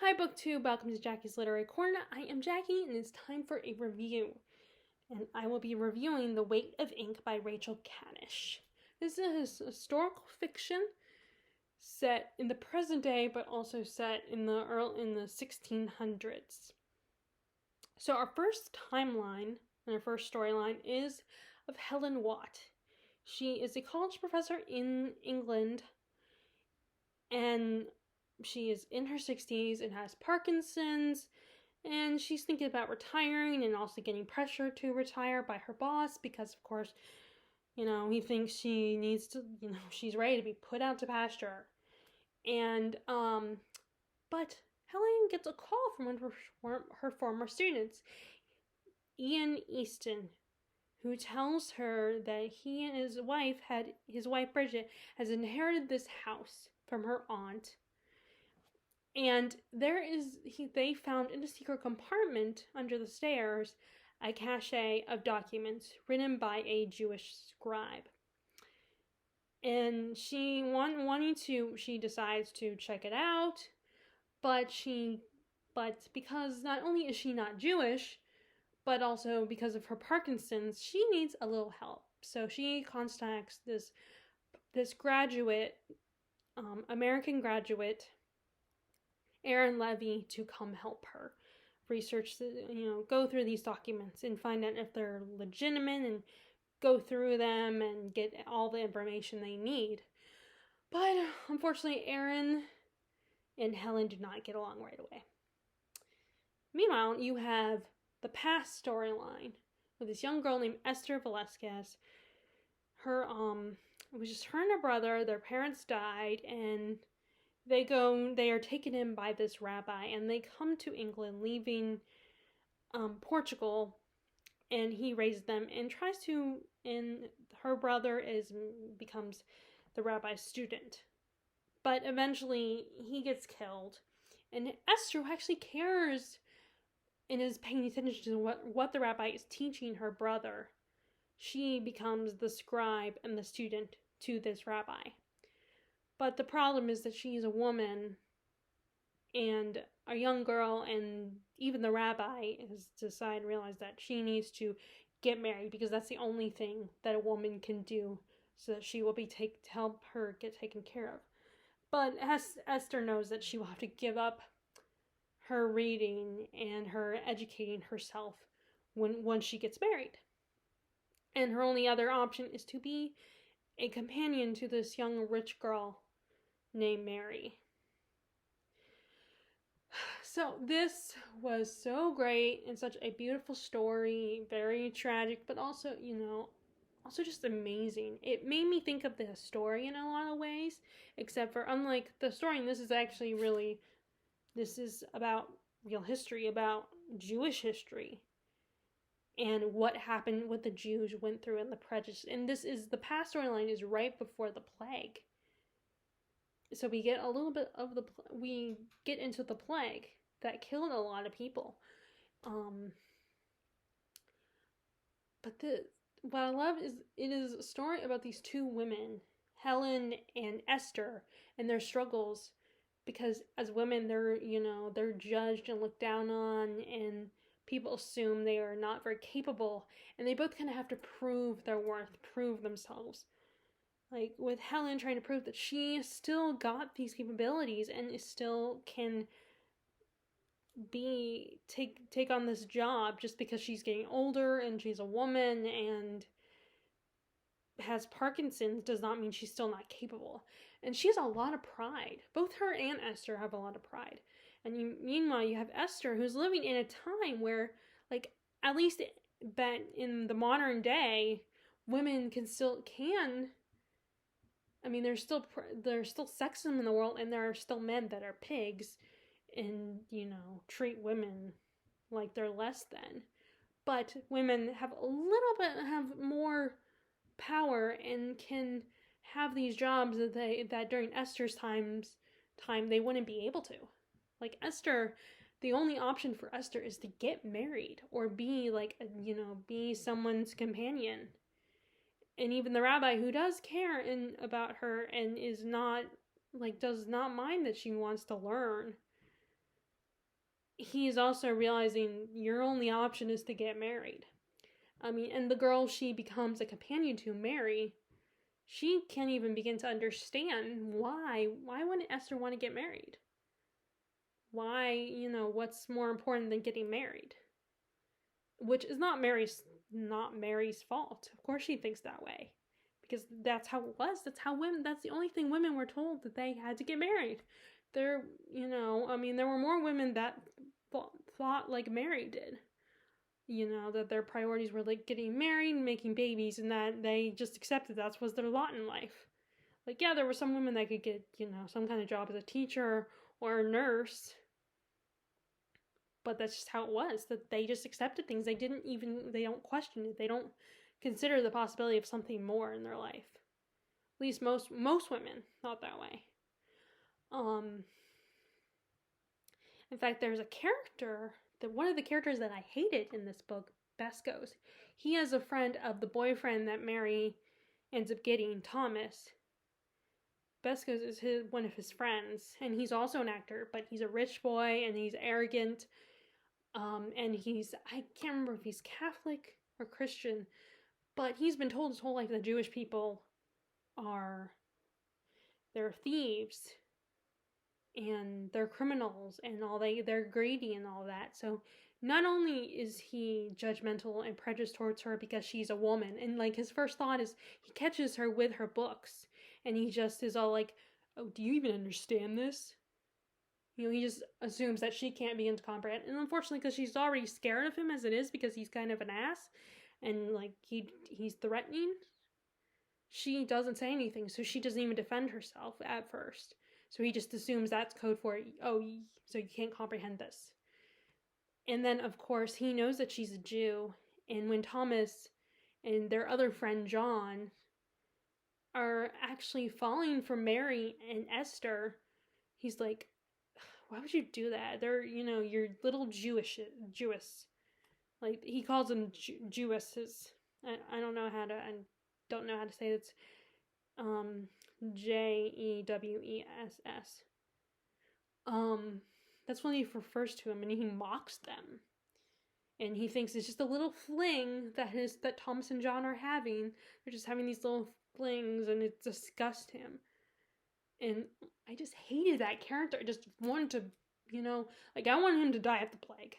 Hi BookTube, welcome to Jackie's Literary Corner. I am Jackie and it's time for a review. And I will be reviewing The Weight of Ink by Rachel Kanish. This is a historical fiction set in the present day, but also set in the 1600s. So our first timeline and our first storyline is of Helen Watt. She is a college professor in England, and she is in her 60s and has Parkinson's, and she's thinking about retiring and also getting pressure to retire by her boss because, of course, he thinks she needs to, she's ready to be put out to pasture. And, but Helen gets a call from one of her former students, Ian Easton, who tells her that he and his wife Bridget, has inherited this house from her aunt. And they found in a secret compartment under the stairs a cache of documents written by a Jewish scribe. And she decides to check it out, but because not only is she not Jewish, but also because of her Parkinson's, she needs a little help. So she contacts this graduate, American graduate, Aaron Levy, to come help her research, go through these documents and find out if they're legitimate and go through them and get all the information they need. But unfortunately, Aaron and Helen do not get along right away. Meanwhile, you have the past storyline with this young girl named Esther Velasquez. It was just her and her brother. Their parents died, and they are taken in by this rabbi, and they come to England, leaving Portugal, and he raises them and and her brother becomes the rabbi's student. But eventually he gets killed, and Esther, who actually cares and is paying attention to what the rabbi is teaching her brother, she becomes the scribe and the student to this rabbi. But the problem is that she's a woman and a young girl, and even the rabbi has realized that she needs to get married because that's the only thing that a woman can do so that she will be to help her get taken care of. But Esther knows that she will have to give up her reading and her educating herself once she gets married. And her only other option is to be a companion to this young rich girl named Mary. So this was so great and such a beautiful story, very tragic, but also, also just amazing. It made me think of the Historian in a lot of ways, except for, unlike the Historian, this is about real history, about Jewish history and what happened, what the Jews went through and the prejudice. And the past storyline is right before the plague. So we get we get into the plague that killed a lot of people. But what I love is it is a story about these two women, Helen and Esther, and their struggles, because as women they're judged and looked down on, and people assume they are not very capable, and they both kind of have to prove their worth, prove themselves. Like with Helen trying to prove that she still got these capabilities and still can take on this job just because she's getting older and she's a woman and has Parkinson's does not mean she's still not capable. And she has a lot of pride. Both her and Esther have a lot of pride. And meanwhile, you have Esther, who's living in a time where, like, at least in the modern day, women can. I mean, there's still sexism in the world, and there are still men that are pigs and, treat women like they're less than. But women have have more power and can have these jobs that during Esther's time they wouldn't be able to. Like Esther, the only option for Esther is to get married or be be someone's companion. And even the rabbi, who does care about her and is not does not mind that she wants to learn, he's also realizing your only option is to get married. I mean, and the girl she becomes a companion to, Mary, she can't even begin to understand why. Why wouldn't Esther want to get married? Why, what's more important than getting married? Which is not Mary's fault. Of course she thinks that way. Because that's how it was. That's the only thing women were told, that they had to get married. There, there were more women that thought like Mary did. That their priorities were like getting married, making babies, and that they just accepted that was their lot in life. Like, yeah, there were some women that could get, some kind of job as a teacher or a nurse, but that's just how it was, that they just accepted things. They don't question it. They don't consider the possibility of something more in their life. At least most women thought that way. In fact, there's a character, one of the characters that I hated in this book, Bescos. He has a friend of the boyfriend that Mary ends up getting, Thomas. Bescos is one of his friends, and he's also an actor, but he's a rich boy, and he's arrogant, and I can't remember if he's Catholic or Christian, but he's been told his whole life that Jewish people they're thieves, and they're criminals, and they're greedy and all that. So not only is he judgmental and prejudiced towards her because she's a woman, and like his first thought is he catches her with her books, and he just is all like, oh, do you even understand this? He just assumes that she can't begin to comprehend. And unfortunately, because she's already scared of him as it is, because he's kind of an ass, and like he's threatening, she doesn't say anything, so she doesn't even defend herself at first. So he just assumes that's code for, oh, so you can't comprehend this. And then, of course, he knows that she's a Jew. And when Thomas and their other friend, John, are actually falling for Mary and Esther, he's like, why would you do that? They're, you're little Jewish. Like, he calls them Jewesses. I don't know how to say it. It's Jewess. That's when he refers to him, and he mocks them. And he thinks it's just a little fling that Thomas and John are having. They're just having these little flings, and it disgusts him. And I just hated that character. I just wanted to, I wanted him to die of the plague.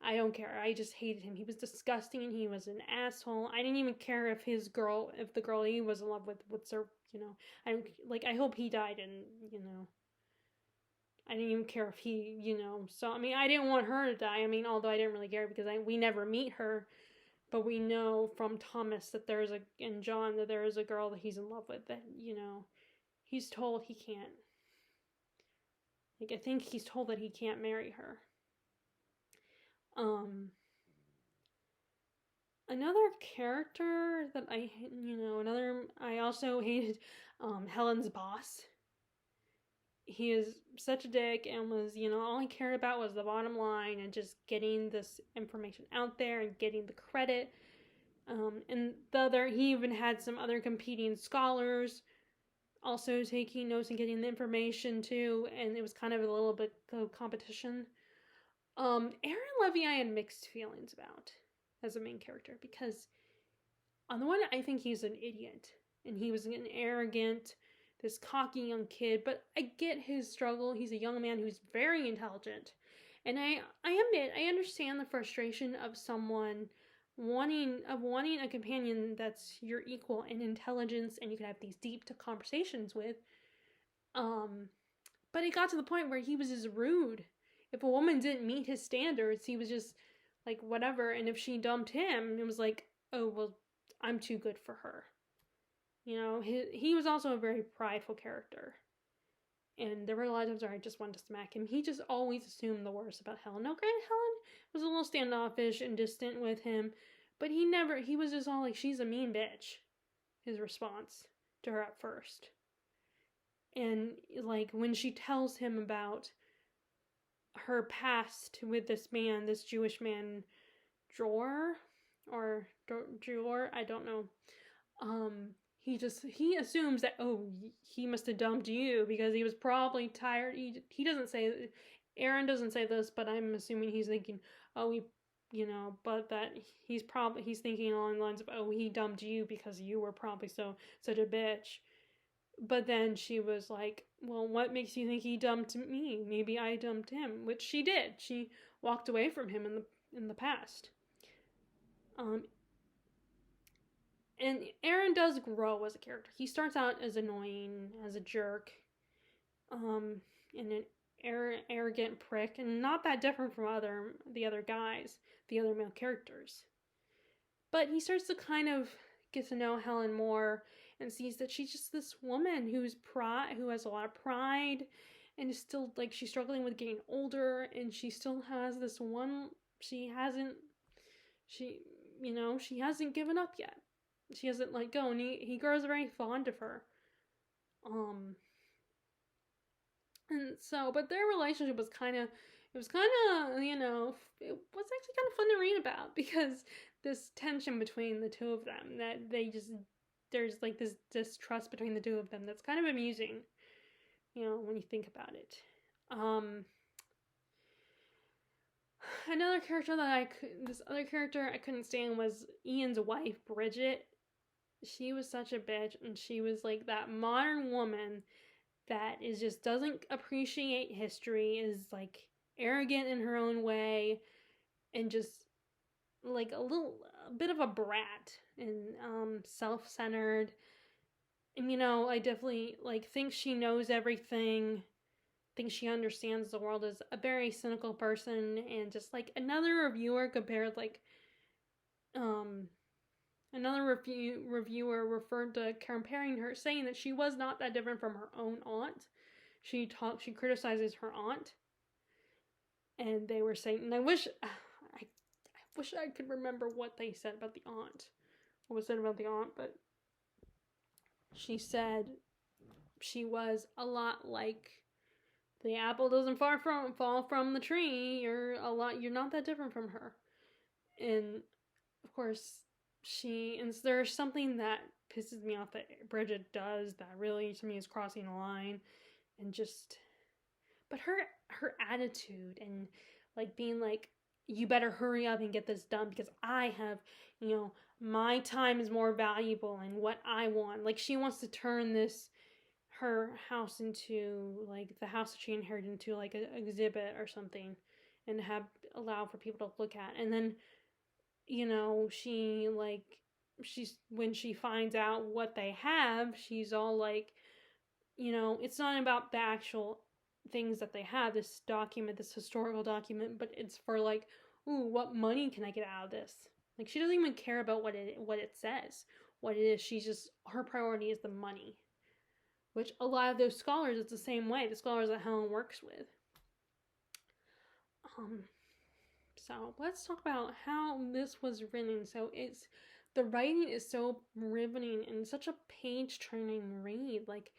I don't care. I just hated him. He was disgusting. He was an asshole. I didn't even care if the girl he was in love with her, I hope he died, and, I didn't even care if he, so, I didn't want her to die. Although I didn't really care, because we never meet her, but we know from Thomas and John that there is a girl that he's in love with, that, he's told he can't. I think he's told that he can't marry her. Another character that I also hated, Helen's boss. He is such a dick, and was, all he cared about was the bottom line and just getting this information out there and getting the credit. And he even had some other competing scholars also taking notes and getting the information too, and it was kind of a little bit of competition. Aaron Levy I had mixed feelings about as a main character, because on the one hand, I think he's an idiot, and he was an arrogant, this cocky young kid, but I get his struggle. He's a young man who's very intelligent, and I admit, I understand the frustration of someone wanting a companion that's your equal in intelligence, and you can have these deep conversations with, but it got to the point where he was just rude. If a woman didn't meet his standards, he was just like, whatever. And if she dumped him, it was like, oh, well, I'm too good for her. He was also a very prideful character. And there were a lot of times where I just wanted to smack him. He just always assumed the worst about Helen. Now, granted, Helen was a little standoffish and distant with him, but he was just all like, she's a mean bitch, his response to her at first. And like, when she tells him about her past with this Jewish man, Dror, I don't know. He assumes that, oh, he must have dumped you because he was probably tired. He doesn't say Aaron doesn't say this, but I'm assuming he's thinking, oh, but that he's thinking along the lines of, oh, he dumped you because you were probably such a bitch. But then she was like, well, what makes you think he dumped me? Maybe I dumped him, which she did. She walked away from him in the past. And Aaron does grow as a character. He starts out as annoying, as a jerk, and an arrogant prick, and not that different from the other guys, the other male characters. But he starts to kind of get to know Helen more and sees that she's just this woman who has a lot of pride, and is still like she's struggling with getting older, and she still has this one. She hasn't given up yet. She hasn't let go, and he grows very fond of her. And so, but their relationship was kind of, it was actually kind of fun to read about, because this tension between the two of them, that there's like this distrust between the two of them that's kind of amusing, when you think about it. This other character I couldn't stand was Ian's wife, Bridget. She was such a bitch, and she was like that modern woman that doesn't appreciate history, is like arrogant in her own way, and just like a bit of a brat, and self-centered. And I definitely like think she knows everything, think she understands the world, as a very cynical person, and just like another reviewer compared like another reviewer referred to comparing her, saying that she was not that different from her own aunt. She criticizes her aunt, and they were saying, and I wish I could remember what they said about the aunt. What was said about the aunt, but she said she was a lot like the apple doesn't fall from the tree. You're not that different from her. And of course, there's something that pisses me off that Bridget does that really to me is crossing the line, and but her attitude, and like being like, you better hurry up and get this done because I have, my time is more valuable and what I want. Like, she wants to turn her house into like the house that she inherited into like an exhibit or something, and allow for people to look at. And then when she finds out what they have, she's all like, it's not about the actual things that they have, this historical document, but it's for like, ooh, what money can I get out of this? Like, she doesn't even care about what it says, what it is. Her priority is the money, which a lot of those scholars, it's the same way, the scholars that Helen works with. So let's talk about how this was written. So the writing is so riveting and such a page-turning read. Like,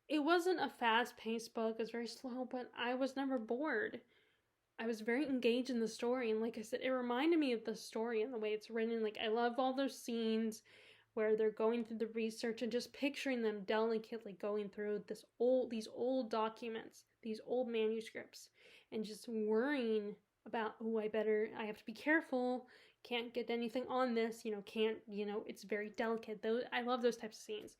it wasn't a fast-paced book. It's very slow, but I was never bored. I was very engaged in the story, and like I said, it reminded me of the story and the way it's written. Like, I love all those scenes where they're going through the research and just picturing them delicately going through these old documents, these old manuscripts, and just worrying about, I have to be careful, can't get anything on this, it's very delicate. I love those types of scenes.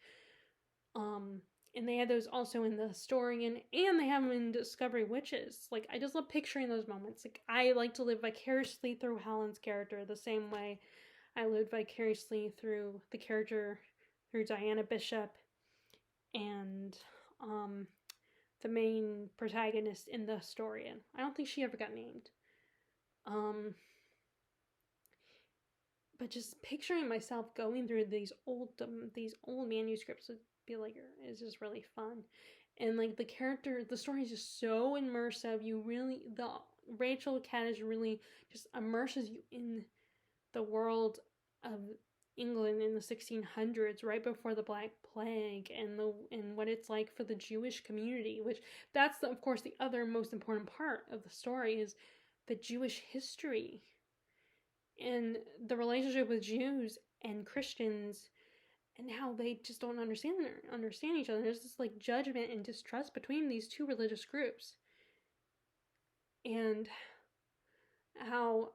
And they had those also in The Historian, and they have them in Discovery Witches. Like, I just love picturing those moments. Like, I like to live vicariously through Helen's character the same way I lived vicariously through Diana Bishop and the main protagonist in The Historian. I don't think she ever got named. But just picturing myself going through these old manuscripts would be like, it's just really fun. And like the story is just so immersive. Rachel Caddish really just immerses you in the world of England in the 1600s, right before the Black Plague, and what it's like for the Jewish community, which that's of course the other most important part of the story, is the Jewish history and the relationship with Jews and Christians, and how they just don't understand each other. There's this like judgment and distrust between these two religious groups. and how,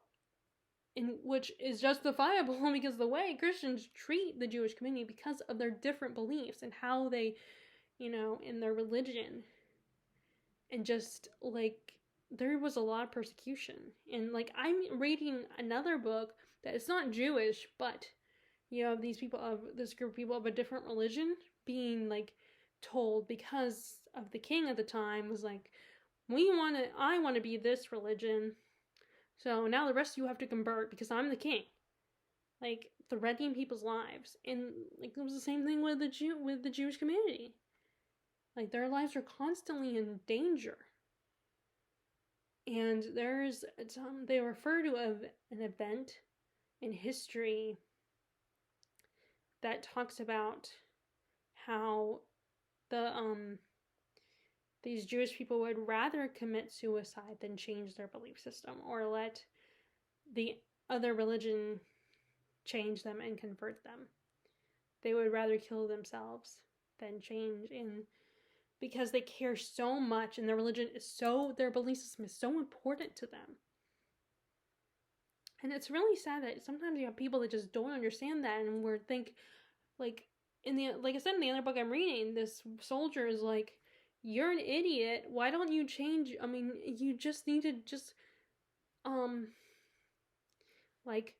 in which is justifiable because the way Christians treat the Jewish community because of their different beliefs and how they, in their religion, and just like there was a lot of persecution. And like I'm reading another book that it's not Jewish, but you have these people of this group of people of a different religion being like told, because of the king at the time was like, I want to be this religion, so now the rest of you have to convert because I'm the king. Like threatening people's lives. And like it was the same thing with the Jewish community. Like their lives are constantly in danger. And they refer to an event in history that talks about how these Jewish people would rather commit suicide than change their belief system or let the other religion change them and convert them. They would rather kill themselves than change, because they care so much, and their belief system is so important to them. And it's really sad that sometimes you have people that just don't understand that, and like I said in the other book I'm reading, this soldier is like, you're an idiot. Why don't you change? I mean, you just need to like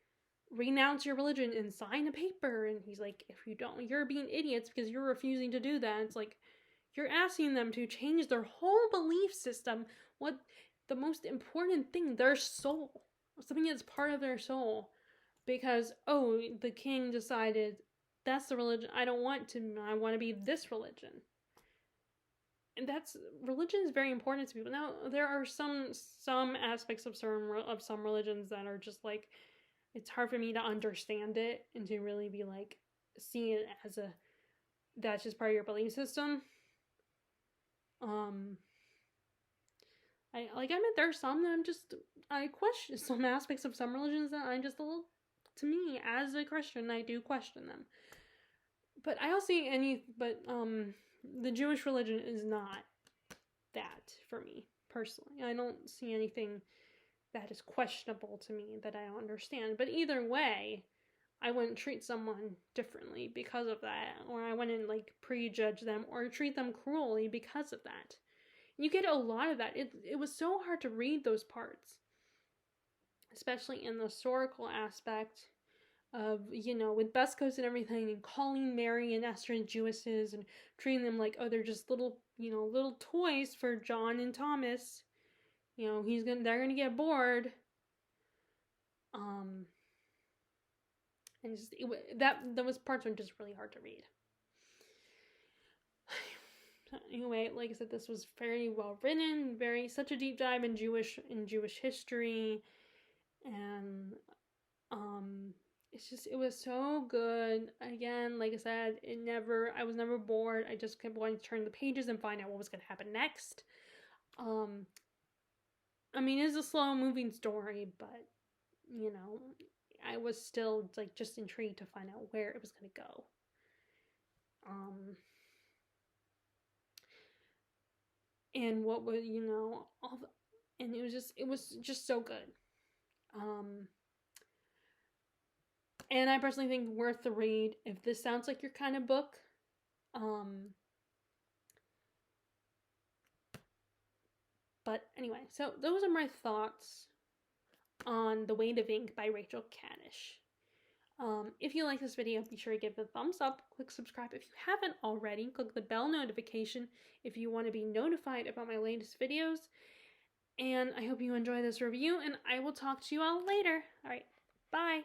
renounce your religion and sign a paper. And he's like, if you don't, you're being idiots because you're refusing to do that. It's like, you're asking them to change their whole belief system. What the most important thing, their soul, something that's part of their soul, because the king decided that's the religion I want to be this religion. And religion is very important to people. Now there are some aspects of some religions that are just like, it's hard for me to understand it and to really be like seeing it as that's just part of your belief system. There are some that I question some aspects of some religions that I'm just to me as a Christian, I do question them. But I don't see the Jewish religion is not that for me personally. I don't see anything that is questionable to me that I don't understand. But either way, I wouldn't treat someone differently because of that, or I wouldn't like prejudge them or treat them cruelly because of that. You get a lot of that. It was so hard to read those parts, especially in the historical aspect of, with Beskos and everything, and calling Mary and Esther Jewesses and treating them like, they're just little toys for John and Thomas. They're gonna get bored. And those parts were just really hard to read. Anyway, like I said, this was very well written, such a deep dive in Jewish history, and it was so good. Again, like I said, I was never bored. I just kept wanting to turn the pages and find out what was going to happen next. I mean, it's a slow moving story, but I was still like just intrigued to find out where it was going to go. And what would and it was just so good. And I personally think worth the read if this sounds like your kind of book. But anyway, so those are my thoughts on The Weight of Ink by Rachel Kadish. If you like this video, be sure to give it a thumbs up, click subscribe if you haven't already, click the bell notification if you want to be notified about my latest videos, and I hope you enjoy this review, and I will talk to you all later. Alright, bye!